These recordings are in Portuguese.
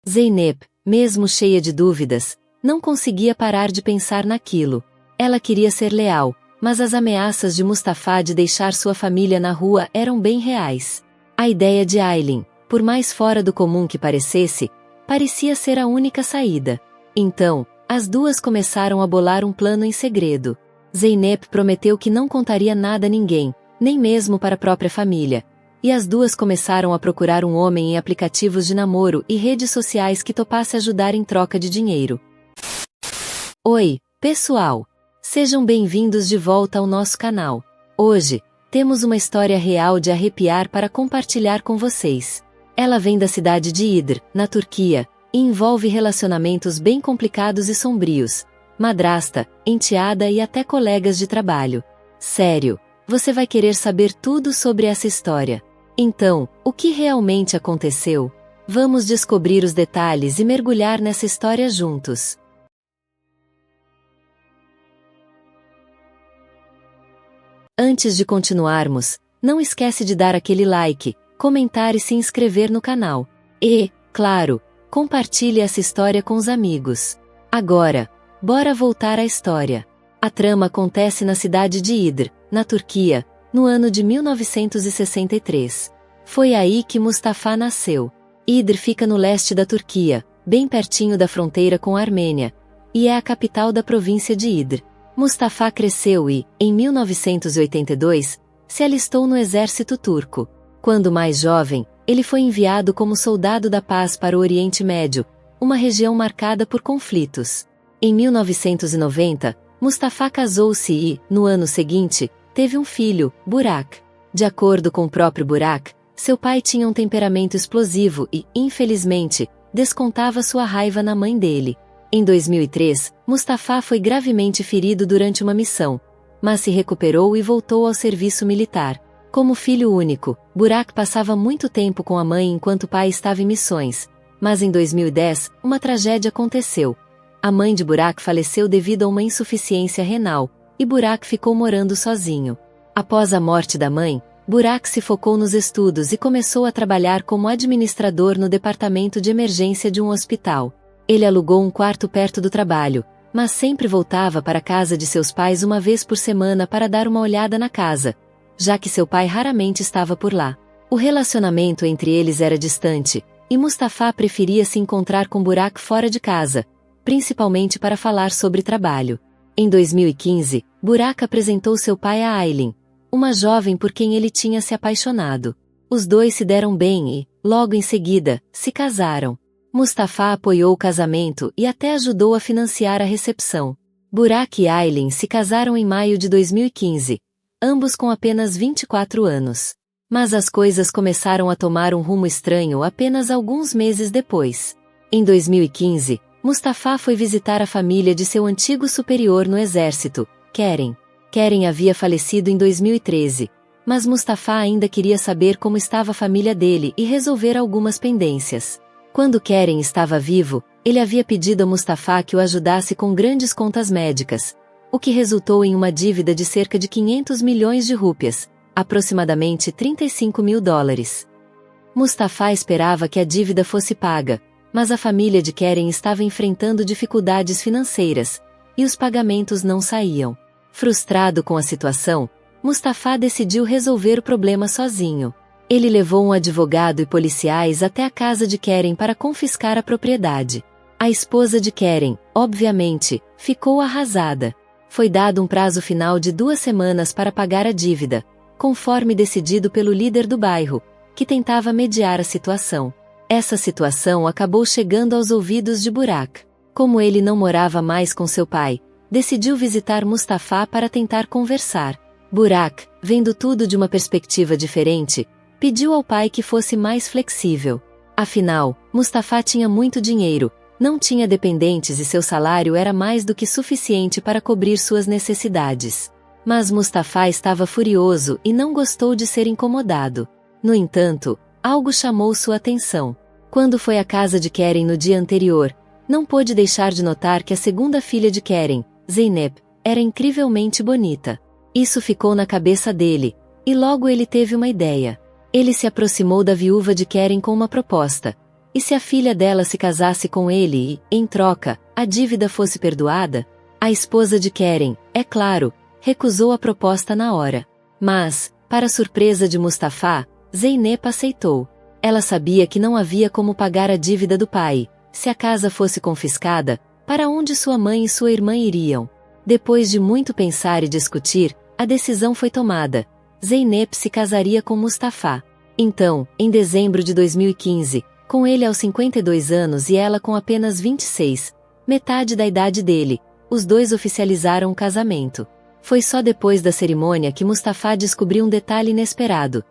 Zeynep, mesmo cheia de dúvidas, não conseguia parar de pensar naquilo. Ela queria ser leal, mas as ameaças de Mustafa de deixar sua família na rua eram bem reais. A ideia de Aylin, por mais fora do comum que parecesse, parecia ser a única saída. Então, as duas começaram a bolar um plano em segredo. Zeynep prometeu que não contaria nada a ninguém, nem mesmo para a própria família. E as duas começaram a procurar um homem em aplicativos de namoro e redes sociais que topasse ajudar em troca de dinheiro. Oi, pessoal! Sejam bem-vindos de volta ao nosso canal. Hoje, temos uma história real de arrepiar para compartilhar com vocês. Ela vem da cidade de Idr, na Turquia, e envolve relacionamentos bem complicados e sombrios, madrasta, enteada e até colegas de trabalho. Sério, você vai querer saber tudo sobre essa história. Então, o que realmente aconteceu? Vamos descobrir os detalhes e mergulhar nessa história juntos. Antes de continuarmos, não esquece de dar aquele like, comentar e se inscrever no canal. E, claro, compartilhe essa história com os amigos. Agora, bora voltar à história. A trama acontece na cidade de Idr, na Turquia, no ano de 1963. Foi aí que Mustafa nasceu. Idr fica no leste da Turquia, bem pertinho da fronteira com a Armênia, e é a capital da província de Idr. Mustafa cresceu e, em 1982, se alistou no exército turco. Quando mais jovem, ele foi enviado como soldado da paz para o Oriente Médio, uma região marcada por conflitos. Em 1990, Mustafa casou-se e, no ano seguinte, teve um filho, Burak. De acordo com o próprio Burak, seu pai tinha um temperamento explosivo e, infelizmente, descontava sua raiva na mãe dele. Em 2003, Mustafa foi gravemente ferido durante uma missão, mas se recuperou e voltou ao serviço militar. Como filho único, Burak passava muito tempo com a mãe enquanto o pai estava em missões, mas em 2010, uma tragédia aconteceu. A mãe de Burak faleceu devido a uma insuficiência renal, e Burak ficou morando sozinho. Após a morte da mãe, Burak se focou nos estudos e começou a trabalhar como administrador no departamento de emergência de um hospital. Ele alugou um quarto perto do trabalho, mas sempre voltava para a casa de seus pais uma vez por semana para dar uma olhada na casa, já que seu pai raramente estava por lá. O relacionamento entre eles era distante, e Mustafa preferia se encontrar com Burak fora de casa, principalmente para falar sobre trabalho. Em 2015, Burak apresentou seu pai a Aylin, uma jovem por quem ele tinha se apaixonado. Os dois se deram bem e, logo em seguida, se casaram. Mustafa apoiou o casamento e até ajudou a financiar a recepção. Burak e Aylin se casaram em maio de 2015, ambos com apenas 24 anos. Mas as coisas começaram a tomar um rumo estranho apenas alguns meses depois. Em 2015, Mustafa foi visitar a família de seu antigo superior no exército, Kerem. Kerem havia falecido em 2013, mas Mustafa ainda queria saber como estava a família dele e resolver algumas pendências. Quando Kerem estava vivo, ele havia pedido a Mustafa que o ajudasse com grandes contas médicas, o que resultou em uma dívida de cerca de 500 milhões de rúpias, aproximadamente $35 mil. Mustafa esperava que a dívida fosse paga, mas a família de Kerem estava enfrentando dificuldades financeiras, e os pagamentos não saíam. Frustrado com a situação, Mustafa decidiu resolver o problema sozinho. Ele levou um advogado e policiais até a casa de Kerem para confiscar a propriedade. A esposa de Kerem, obviamente, ficou arrasada. Foi dado um prazo final de 2 semanas para pagar a dívida, conforme decidido pelo líder do bairro, que tentava mediar a situação. Essa situação acabou chegando aos ouvidos de Burak. Como ele não morava mais com seu pai, decidiu visitar Mustafa para tentar conversar. Burak, vendo tudo de uma perspectiva diferente, pediu ao pai que fosse mais flexível. Afinal, Mustafa tinha muito dinheiro, não tinha dependentes e seu salário era mais do que suficiente para cobrir suas necessidades. Mas Mustafa estava furioso e não gostou de ser incomodado. No entanto, algo chamou sua atenção. Quando foi à casa de Kerem no dia anterior, não pôde deixar de notar que a segunda filha de Kerem, Zeynep, era incrivelmente bonita. Isso ficou na cabeça dele, e logo ele teve uma ideia. Ele se aproximou da viúva de Kerem com uma proposta. E se a filha dela se casasse com ele e, em troca, a dívida fosse perdoada? A esposa de Keren, é claro, recusou a proposta na hora. Mas, para surpresa de Mustafa, Zeynep aceitou. Ela sabia que não havia como pagar a dívida do pai. Se a casa fosse confiscada, para onde sua mãe e sua irmã iriam? Depois de muito pensar e discutir, a decisão foi tomada. Zeynep se casaria com Mustafa. Então, em dezembro de 2015, com ele aos 52 anos e ela com apenas 26, metade da idade dele, os dois oficializaram o casamento. Foi só depois da cerimônia que Mustafa descobriu um detalhe inesperado.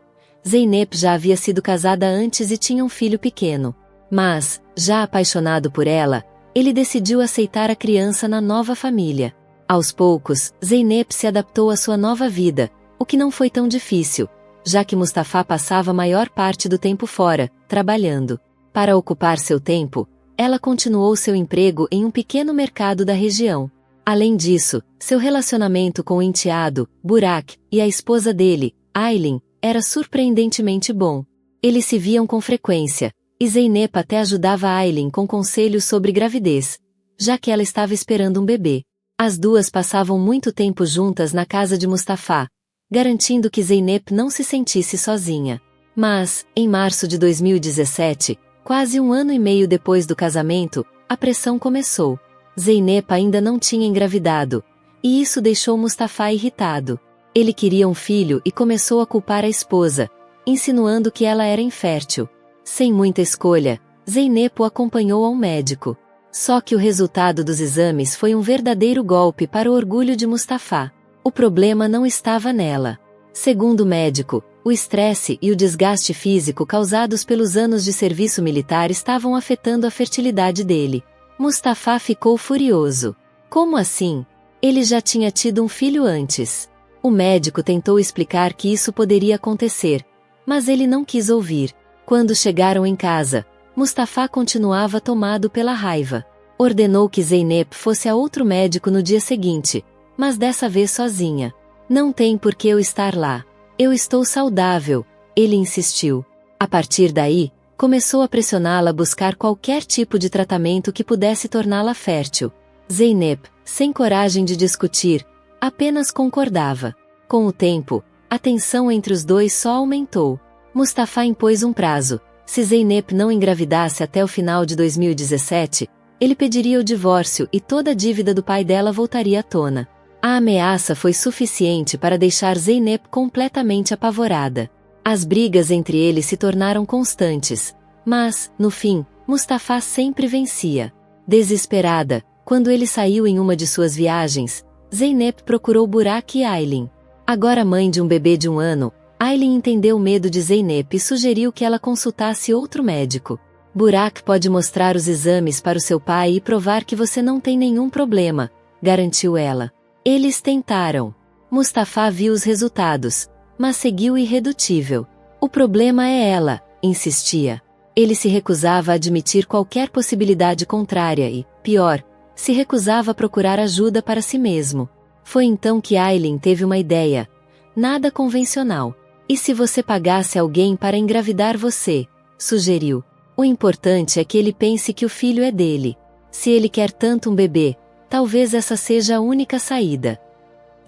Zeynep já havia sido casada antes e tinha um filho pequeno. Mas, já apaixonado por ela, ele decidiu aceitar a criança na nova família. Aos poucos, Zeynep se adaptou à sua nova vida, o que não foi tão difícil, já que Mustafa passava a maior parte do tempo fora, trabalhando. Para ocupar seu tempo, ela continuou seu emprego em um pequeno mercado da região. Além disso, seu relacionamento com o enteado, Burak, e a esposa dele, Aylin, era surpreendentemente bom. Eles se viam com frequência, e Zeynep até ajudava Aylin com conselhos sobre gravidez, já que ela estava esperando um bebê. As duas passavam muito tempo juntas na casa de Mustafa, garantindo que Zeynep não se sentisse sozinha. Mas, em março de 2017, quase um ano e meio depois do casamento, a pressão começou. Zeynep ainda não tinha engravidado, e isso deixou Mustafa irritado. Ele queria um filho e começou a culpar a esposa, insinuando que ela era infértil. Sem muita escolha, Zeynep o acompanhou a um médico. Só que o resultado dos exames foi um verdadeiro golpe para o orgulho de Mustafa. O problema não estava nela. Segundo o médico, o estresse e o desgaste físico causados pelos anos de serviço militar estavam afetando a fertilidade dele. Mustafa ficou furioso. Como assim? Ele já tinha tido um filho antes. O médico tentou explicar que isso poderia acontecer, mas ele não quis ouvir. Quando chegaram em casa, Mustafa continuava tomado pela raiva. Ordenou que Zeynep fosse a outro médico no dia seguinte, mas dessa vez sozinha. Não tem por que eu estar lá. Eu estou saudável, ele insistiu. A partir daí, começou a pressioná-la a buscar qualquer tipo de tratamento que pudesse torná-la fértil. Zeynep, sem coragem de discutir, apenas concordava. Com o tempo, a tensão entre os dois só aumentou. Mustafa impôs um prazo. Se Zeynep não engravidasse até o final de 2017, ele pediria o divórcio e toda a dívida do pai dela voltaria à tona. A ameaça foi suficiente para deixar Zeynep completamente apavorada. As brigas entre eles se tornaram constantes, mas, no fim, Mustafa sempre vencia. Desesperada, quando ele saiu em uma de suas viagens, Zeynep procurou Burak e Aylin. Agora mãe de um bebê de 1 ano, Aylin entendeu o medo de Zeynep e sugeriu que ela consultasse outro médico. Burak pode mostrar os exames para o seu pai e provar que você não tem nenhum problema, garantiu ela. Eles tentaram. Mustafa viu os resultados, mas seguiu irredutível. O problema é ela, insistia. Ele se recusava a admitir qualquer possibilidade contrária e, pior, se recusava a procurar ajuda para si mesmo. Foi então que Aylin teve uma ideia. Nada convencional. E se você pagasse alguém para engravidar você? Sugeriu. O importante é que ele pense que o filho é dele. Se ele quer tanto um bebê, talvez essa seja a única saída.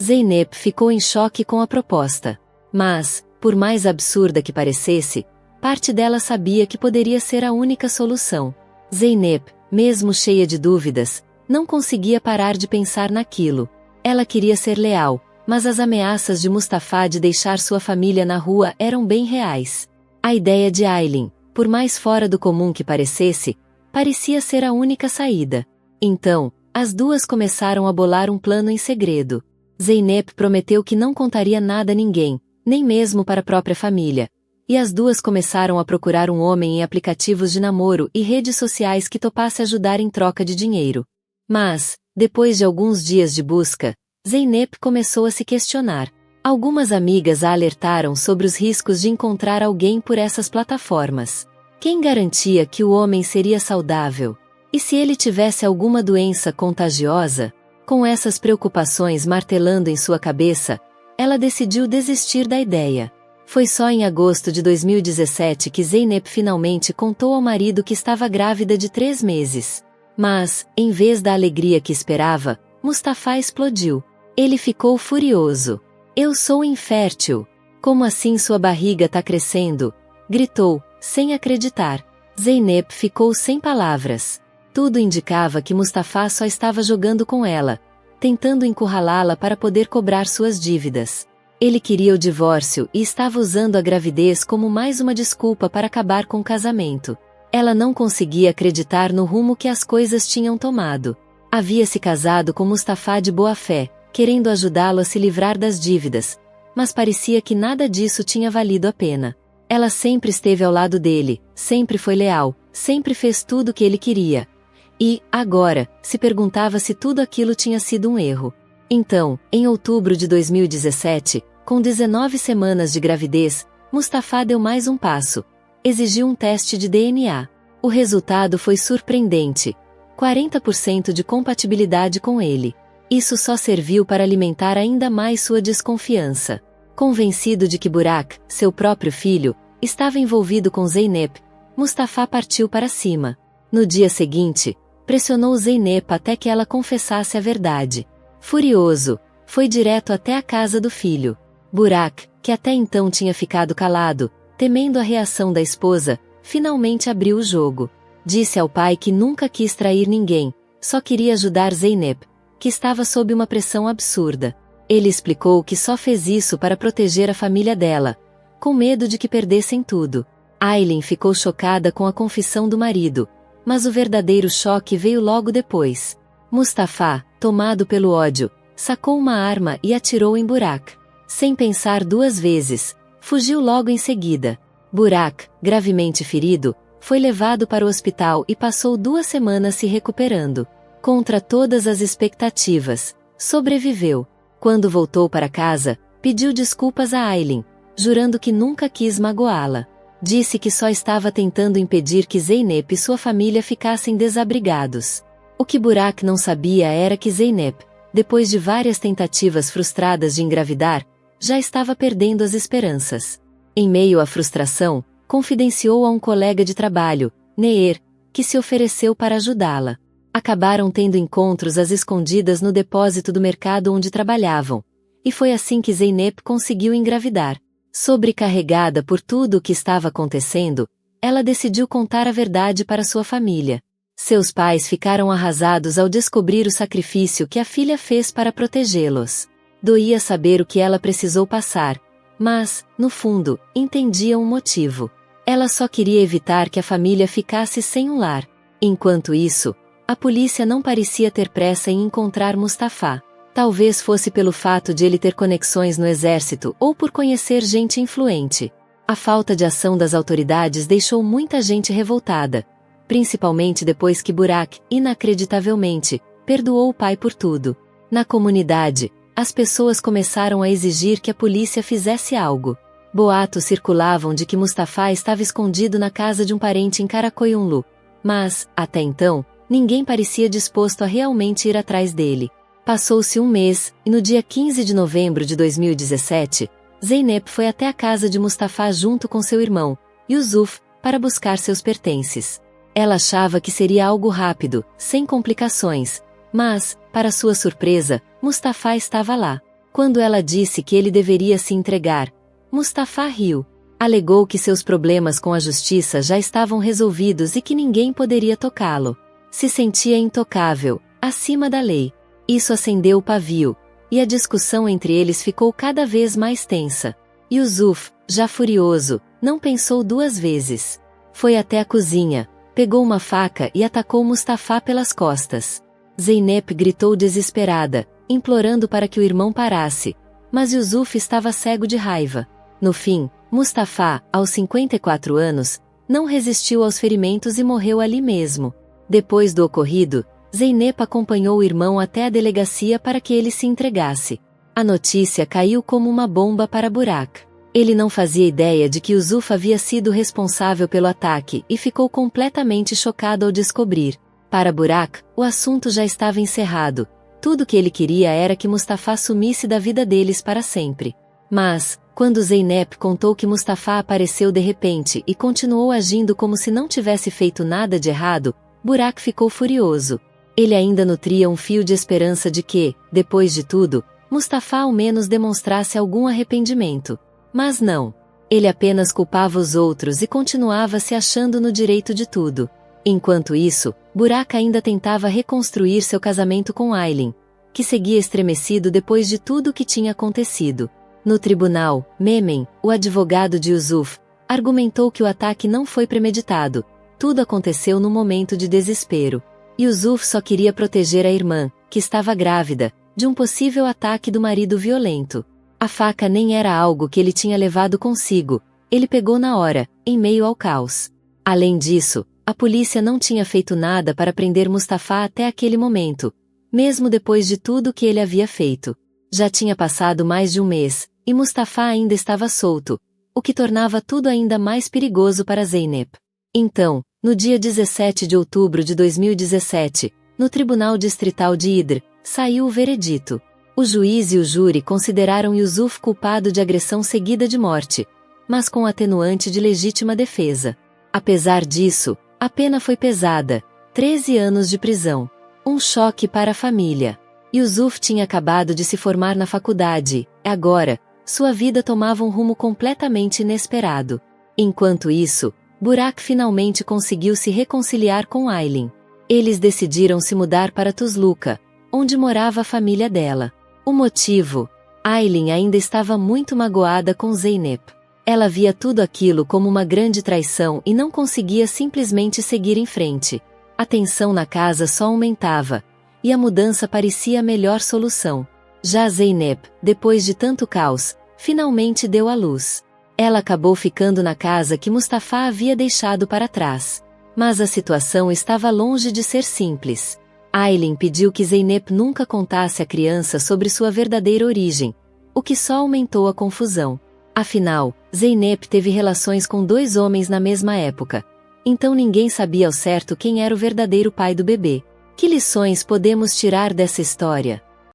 Zeynep ficou em choque com a proposta. Mas, por mais absurda que parecesse, parte dela sabia que poderia ser a única solução. Zeynep, mesmo cheia de dúvidas, não conseguia parar de pensar naquilo. Ela queria ser leal, mas as ameaças de Mustafa de deixar sua família na rua eram bem reais. A ideia de Aylin, por mais fora do comum que parecesse, parecia ser a única saída. Então, as duas começaram a bolar um plano em segredo. Zeynep prometeu que não contaria nada a ninguém, nem mesmo para a própria família. E as duas começaram a procurar um homem em aplicativos de namoro e redes sociais que topasse ajudar em troca de dinheiro. Mas, depois de alguns dias de busca, Zeynep começou a se questionar. Algumas amigas a alertaram sobre os riscos de encontrar alguém por essas plataformas. Quem garantia que o homem seria saudável? E se ele tivesse alguma doença contagiosa? Com essas preocupações martelando em sua cabeça, ela decidiu desistir da ideia. Foi só em agosto de 2017 que Zeynep finalmente contou ao marido que estava grávida de 3 meses. Mas, em vez da alegria que esperava, Mustafa explodiu. Ele ficou furioso. Eu sou infértil. Como assim sua barriga tá crescendo? Gritou, sem acreditar. Zeynep ficou sem palavras. Tudo indicava que Mustafa só estava jogando com ela, tentando encurralá-la para poder cobrar suas dívidas. Ele queria o divórcio e estava usando a gravidez como mais uma desculpa para acabar com o casamento. Ela não conseguia acreditar no rumo que as coisas tinham tomado. Havia se casado com Mustafa de boa fé, querendo ajudá-lo a se livrar das dívidas, mas parecia que nada disso tinha valido a pena. Ela sempre esteve ao lado dele, sempre foi leal, sempre fez tudo o que ele queria. E, agora, se perguntava se tudo aquilo tinha sido um erro. Então, em outubro de 2017, com 19 semanas de gravidez, Mustafa deu mais um passo. Exigiu um teste de DNA. O resultado foi surpreendente. 40% de compatibilidade com ele. Isso só serviu para alimentar ainda mais sua desconfiança. Convencido de que Burak, seu próprio filho, estava envolvido com Zeynep, Mustafa partiu para cima. No dia seguinte, pressionou Zeynep até que ela confessasse a verdade. Furioso, foi direto até a casa do filho. Burak, que até então tinha ficado calado, temendo a reação da esposa, finalmente abriu o jogo. Disse ao pai que nunca quis trair ninguém, só queria ajudar Zeynep, que estava sob uma pressão absurda. Ele explicou que só fez isso para proteger a família dela, com medo de que perdessem tudo. Aylin ficou chocada com a confissão do marido, mas o verdadeiro choque veio logo depois. Mustafa, tomado pelo ódio, sacou uma arma e atirou em Burak. Sem pensar 2 vezes, fugiu logo em seguida. Burak, gravemente ferido, foi levado para o hospital e passou 2 semanas se recuperando. Contra todas as expectativas, sobreviveu. Quando voltou para casa, pediu desculpas a Aylin, jurando que nunca quis magoá-la. Disse que só estava tentando impedir que Zeynep e sua família ficassem desabrigados. O que Burak não sabia era que Zeynep, depois de várias tentativas frustradas de engravidar, já estava perdendo as esperanças. Em meio à frustração, confidenciou a um colega de trabalho, Neer, que se ofereceu para ajudá-la. Acabaram tendo encontros às escondidas no depósito do mercado onde trabalhavam, e foi assim que Zeynep conseguiu engravidar. Sobrecarregada por tudo o que estava acontecendo, ela decidiu contar a verdade para sua família. Seus pais ficaram arrasados ao descobrir o sacrifício que a filha fez para protegê-los. Doía saber o que ela precisou passar, mas, no fundo, entendiam o motivo. Ela só queria evitar que a família ficasse sem um lar. Enquanto isso, a polícia não parecia ter pressa em encontrar Mustafa. Talvez fosse pelo fato de ele ter conexões no exército ou por conhecer gente influente. A falta de ação das autoridades deixou muita gente revoltada, principalmente depois que Burak, inacreditavelmente, perdoou o pai por tudo. Na comunidade, as pessoas começaram a exigir que a polícia fizesse algo. Boatos circulavam de que Mustafa estava escondido na casa de um parente em Karakoyunlu, mas, até então, ninguém parecia disposto a realmente ir atrás dele. Passou-se um mês, e no dia 15 de novembro de 2017, Zeynep foi até a casa de Mustafa junto com seu irmão, Yusuf, para buscar seus pertences. Ela achava que seria algo rápido, sem complicações, mas, para sua surpresa, Mustafa estava lá. Quando ela disse que ele deveria se entregar, Mustafa riu. Alegou que seus problemas com a justiça já estavam resolvidos e que ninguém poderia tocá-lo. Se sentia intocável, acima da lei. Isso acendeu o pavio, e a discussão entre eles ficou cada vez mais tensa. Yusuf, já furioso, não pensou 2 vezes. Foi até a cozinha, pegou uma faca e atacou Mustafa pelas costas. Zeynep gritou desesperada, implorando para que o irmão parasse, mas Yusuf estava cego de raiva. No fim, Mustafa, aos 54 anos, não resistiu aos ferimentos e morreu ali mesmo. Depois do ocorrido, Zeynep acompanhou o irmão até a delegacia para que ele se entregasse. A notícia caiu como uma bomba para Burak. Ele não fazia ideia de que Yusuf havia sido responsável pelo ataque e ficou completamente chocado ao descobrir. Para Burak, o assunto já estava encerrado. Tudo que ele queria era que Mustafa sumisse da vida deles para sempre. Mas, Quando Zeynep contou que Mustafa apareceu de repente e continuou agindo como se não tivesse feito nada de errado, Burak ficou furioso. Ele ainda nutria um fio de esperança de que, depois de tudo, Mustafa ao menos demonstrasse algum arrependimento. Mas não. Ele apenas culpava os outros e continuava se achando no direito de tudo. Enquanto isso, Burak ainda tentava reconstruir seu casamento com Aylin, que seguia estremecido depois de tudo o que tinha acontecido. No tribunal, Memen, o advogado de Yusuf, argumentou que o ataque não foi premeditado. Tudo aconteceu num momento de desespero. Yusuf só queria proteger a irmã, que estava grávida, de um possível ataque do marido violento. A faca nem era algo que ele tinha levado consigo, ele pegou na hora, em meio ao caos. Além disso, a polícia não tinha feito nada para prender Mustafa até aquele momento, mesmo depois de tudo que ele havia feito. Já tinha passado mais de um mês, e Mustafa ainda estava solto, o que tornava tudo ainda mais perigoso para Zeynep. Então, no dia 17 de outubro de 2017, no Tribunal Distrital de Idr, saiu o veredito. O juiz e o júri consideraram Yusuf culpado de agressão seguida de morte, mas com atenuante de legítima defesa. Apesar disso, a pena foi pesada, 13 anos de prisão. Um choque para a família. Yusuf tinha acabado de se formar na faculdade, e agora, sua vida tomava um rumo completamente inesperado. Enquanto isso, Burak finalmente conseguiu se reconciliar com Aylin. Eles decidiram se mudar para Tuzluca, onde morava a família dela. O motivo? Aylin ainda estava muito magoada com Zeynep. Ela via tudo aquilo como uma grande traição e não conseguia simplesmente seguir em frente. A tensão na casa só aumentava, e a mudança parecia a melhor solução. Já Zeynep, depois de tanto caos, finalmente deu à luz. Ela acabou ficando na casa que Mustafa havia deixado para trás. Mas a situação estava longe de ser simples. Aylin pediu que Zeynep nunca contasse à criança sobre sua verdadeira origem, o que só aumentou a confusão. Afinal, Zeynep teve relações com 2 homens na mesma época, então ninguém sabia ao certo quem era o verdadeiro pai do bebê. Que lições podemos tirar dessa história?